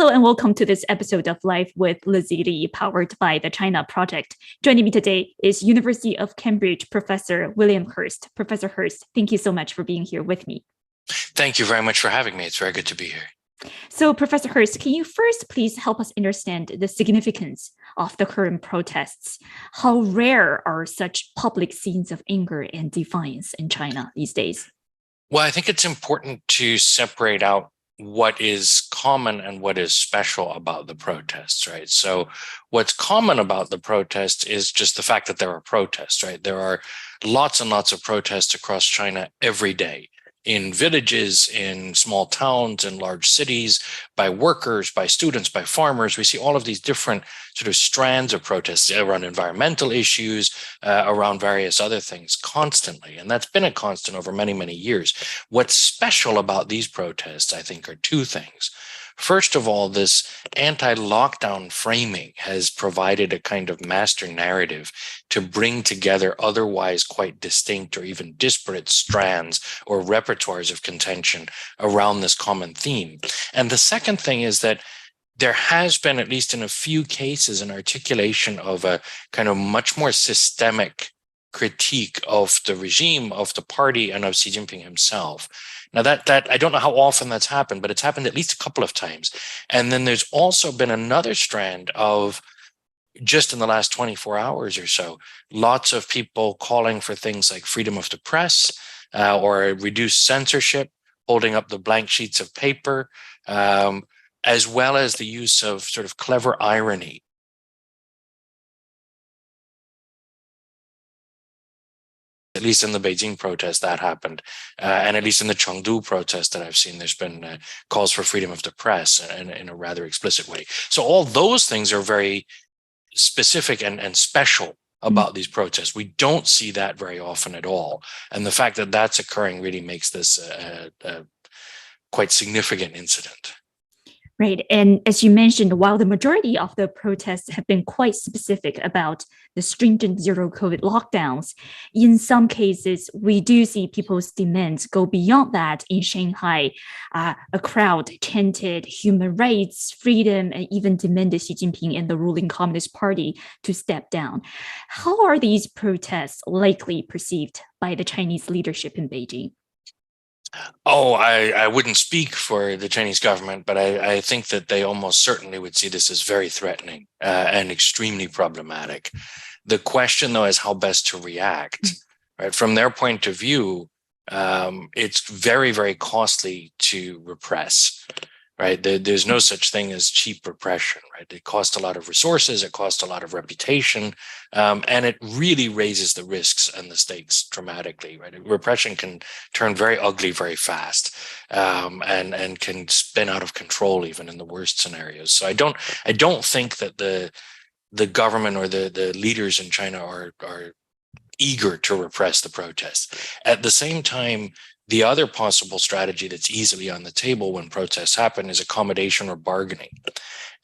Hello and welcome to this episode of Life with Lizzi Lee, powered by the China Project. Joining me today is University of Cambridge Professor William Hurst. Professor Hurst, thank you so much for being here with me. Thank you very much for having me. It's very good to be here. So, Professor Hurst, can you first please help us understand the significance of the current protests? How rare are such public scenes of anger and defiance in China these days? Well, I think it's important to separate out what is common and what is special about the protests, right? So what's common about the protests is just the fact that there are protests, right? There are lots and lots of protests across China every day, in villages, in small towns, in large cities, by workers, by students, by farmers. We see all of these different sort of strands of protests around environmental issues, around various other things constantly. And that's been a constant over many, many years. What's special about these protests, I think, are two things. First of all, this anti-lockdown framing has provided a kind of master narrative to bring together otherwise quite distinct or even disparate strands or repertoires of contention around this common theme. And the second thing is that there has been, at least in a few cases, an articulation of a kind of much more systemic critique of the regime, of the party, and of Xi Jinping himself. Now that I don't know how often that's happened, but it's happened at least a couple of times. And then there's also been another strand of, just in the last 24 hours or so, lots of people calling for things like freedom of the press or reduced censorship, holding up the blank sheets of paper, as well as the use of sort of clever irony. At least in the Beijing protest, that happened. And at least in the Chengdu protest that I've seen, there's been calls for freedom of the press in a rather explicit way. So all those things are very specific and special about these protests. We don't see that very often at all. And the fact that that's occurring really makes this a quite significant incident. Right. And as you mentioned, while the majority of the protests have been quite specific about the stringent zero COVID lockdowns, in some cases, we do see people's demands go beyond that. In Shanghai, a crowd chanted human rights, freedom, and even demanded Xi Jinping and the ruling Communist Party to step down. How are these protests likely perceived by the Chinese leadership in Beijing? Oh, I wouldn't speak for the Chinese government, but I think that they almost certainly would see this as very threatening and extremely problematic. The question, though, is how best to react. Right? From their point of view, it's very, very costly to repress. Right? There's no such thing as cheap repression. Right? It costs a lot of resources, it costs a lot of reputation, and it really raises the risks and the stakes dramatically. Right? Repression can turn very ugly very fast, and can spin out of control even in the worst scenarios. So I don't think that the government or the leaders in China are eager to repress the protests. At the same time, the other possible strategy that's easily on the table when protests happen is accommodation or bargaining.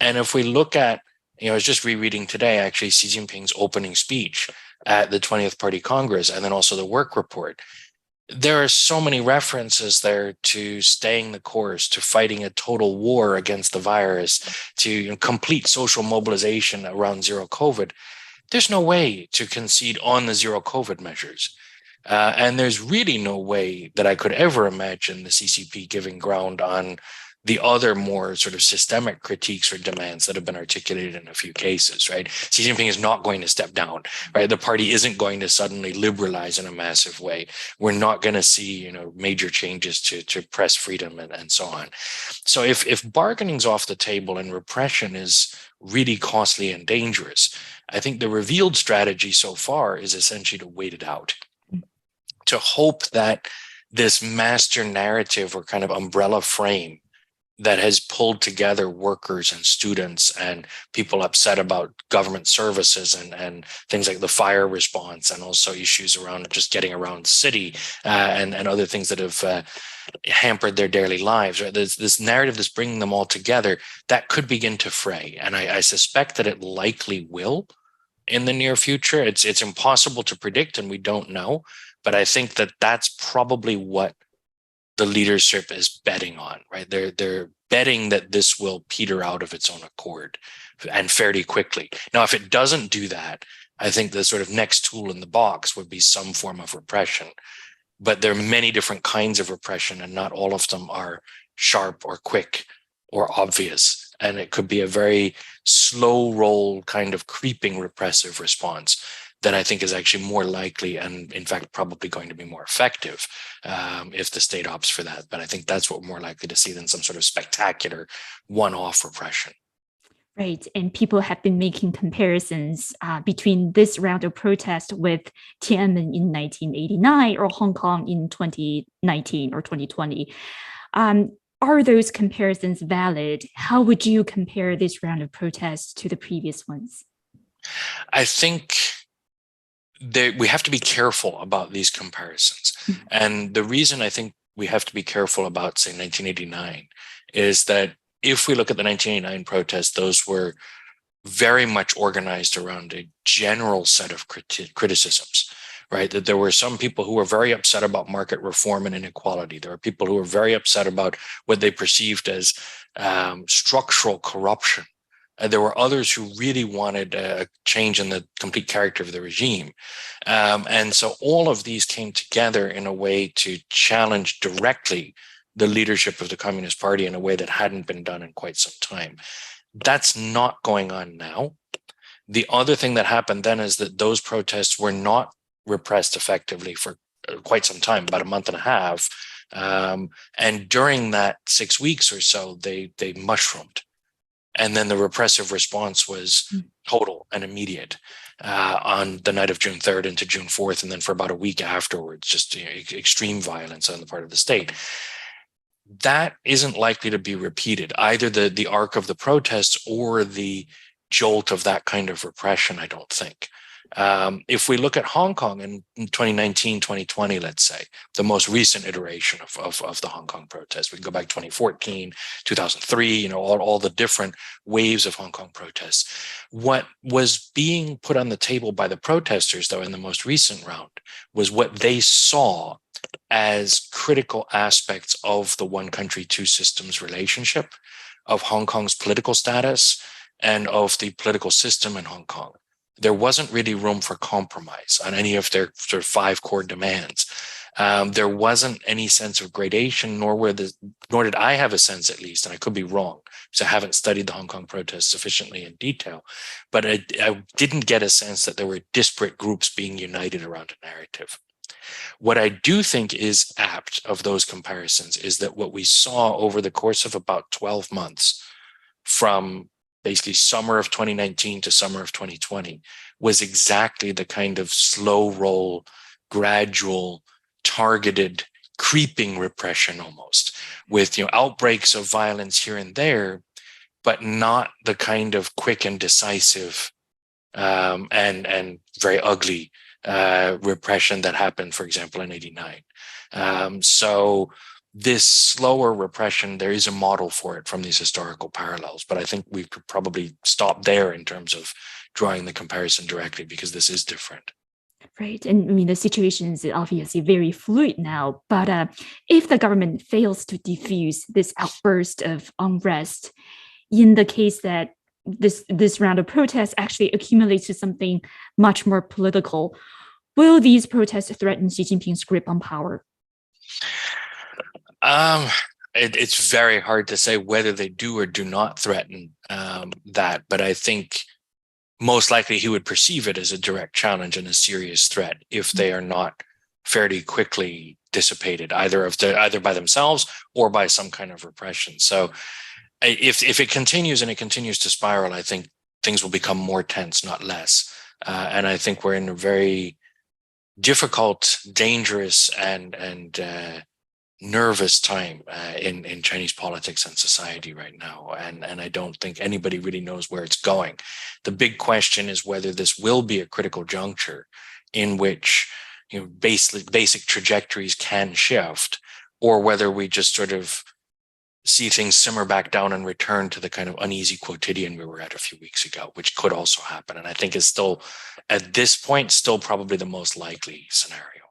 And if we look at, I was just rereading today, actually, Xi Jinping's opening speech at the 20th Party Congress, and then also the work report. There are so many references there to staying the course, to fighting a total war against the virus, to complete social mobilization around zero COVID. There's no way to concede on the zero COVID measures. And there's really no way that I could ever imagine the CCP giving ground on the other more sort of systemic critiques or demands that have been articulated in a few cases, right? Xi Jinping is not going to step down, right? The party isn't going to suddenly liberalize in a massive way. We're not going to see, major changes to press freedom and so on. So if bargaining's off the table and repression is really costly and dangerous, I think the revealed strategy so far is essentially to wait it out, to hope that this master narrative or kind of umbrella frame that has pulled together workers and students and people upset about government services and things like the fire response, and also issues around just getting around the city and other things that have hampered their daily lives. Right? There's this narrative that's bringing them all together that could begin to fray. And I suspect that it likely will in the near future. It's impossible to predict, and we don't know. But I think that that's probably what the leadership is betting on, right? They're betting that this will peter out of its own accord and fairly quickly. Now, if it doesn't do that, I think the sort of next tool in the box would be some form of repression. But there are many different kinds of repression, and not all of them are sharp or quick or obvious. And it could be a very slow roll kind of creeping repressive response that I think is actually more likely and in fact probably going to be more effective if the state opts for that. But I think that's what we're more likely to see than some sort of spectacular one-off repression. Right. And people have been making comparisons between this round of protest with Tiananmen in 1989 or Hong Kong in 2019 or 2020. Are those comparisons valid? How would you compare this round of protests to the previous ones? I think we have to be careful about these comparisons. And the reason I think we have to be careful about, say, 1989 is that if we look at the 1989 protests, those were very much organized around a general set of criticisms, right? That there were some people who were very upset about market reform and inequality. There were people who were very upset about what they perceived as structural corruption. There were others who really wanted a change in the complete character of the regime. And so all of these came together in a way to challenge directly the leadership of the Communist Party in a way that hadn't been done in quite some time. That's not going on now. The other thing that happened then is that those protests were not repressed effectively for quite some time, about a month and a half. And during that 6 weeks or so, they mushroomed. And then the repressive response was total and immediate on the night of June 3rd into June 4th. And then for about a week afterwards, just extreme violence on the part of the state. That isn't likely to be repeated, either the arc of the protests or the jolt of that kind of repression, I don't think. If we look at Hong Kong in 2019, 2020, let's say, the most recent iteration of the Hong Kong protests, we can go back 2014, 2003, all the different waves of Hong Kong protests. What was being put on the table by the protesters, though, in the most recent round was what they saw as critical aspects of the one country, two systems relationship, of Hong Kong's political status, and of the political system in Hong Kong. There wasn't really room for compromise on any of their sort of 5 core demands. There wasn't any sense of gradation, nor did I have a sense, at least, and I could be wrong, because I haven't studied the Hong Kong protests sufficiently in detail, but I didn't get a sense that there were disparate groups being united around a narrative. What I do think is apt of those comparisons is that what we saw over the course of about 12 months, from basically summer of 2019 to summer of 2020, was exactly the kind of slow roll, gradual, targeted, creeping repression almost, with outbreaks of violence here and there, but not the kind of quick and decisive and very ugly repression that happened, for example, in 89. So this slower repression, there is a model for it from these historical parallels, but I think we could probably stop there in terms of drawing the comparison directly, because this is different. Right. And I mean, the situation is obviously very fluid now, but if the government fails to defuse this outburst of unrest, in the case that this round of protests actually accumulates to something much more political, will these protests threaten Xi Jinping's grip on power? It's very hard to say whether they do or do not threaten that, but I think most likely he would perceive it as a direct challenge and a serious threat if they are not fairly quickly dissipated, either by themselves or by some kind of repression. So if it continues and it continues to spiral, I think things will become more tense, not less. And I think we're in a very difficult, dangerous, and nervous time in Chinese politics and society right now. And I don't think anybody really knows where it's going. The big question is whether this will be a critical juncture in which basic trajectories can shift, or whether we just sort of see things simmer back down and return to the kind of uneasy quotidian we were at a few weeks ago, which could also happen. And I think is still, at this point, still probably the most likely scenario.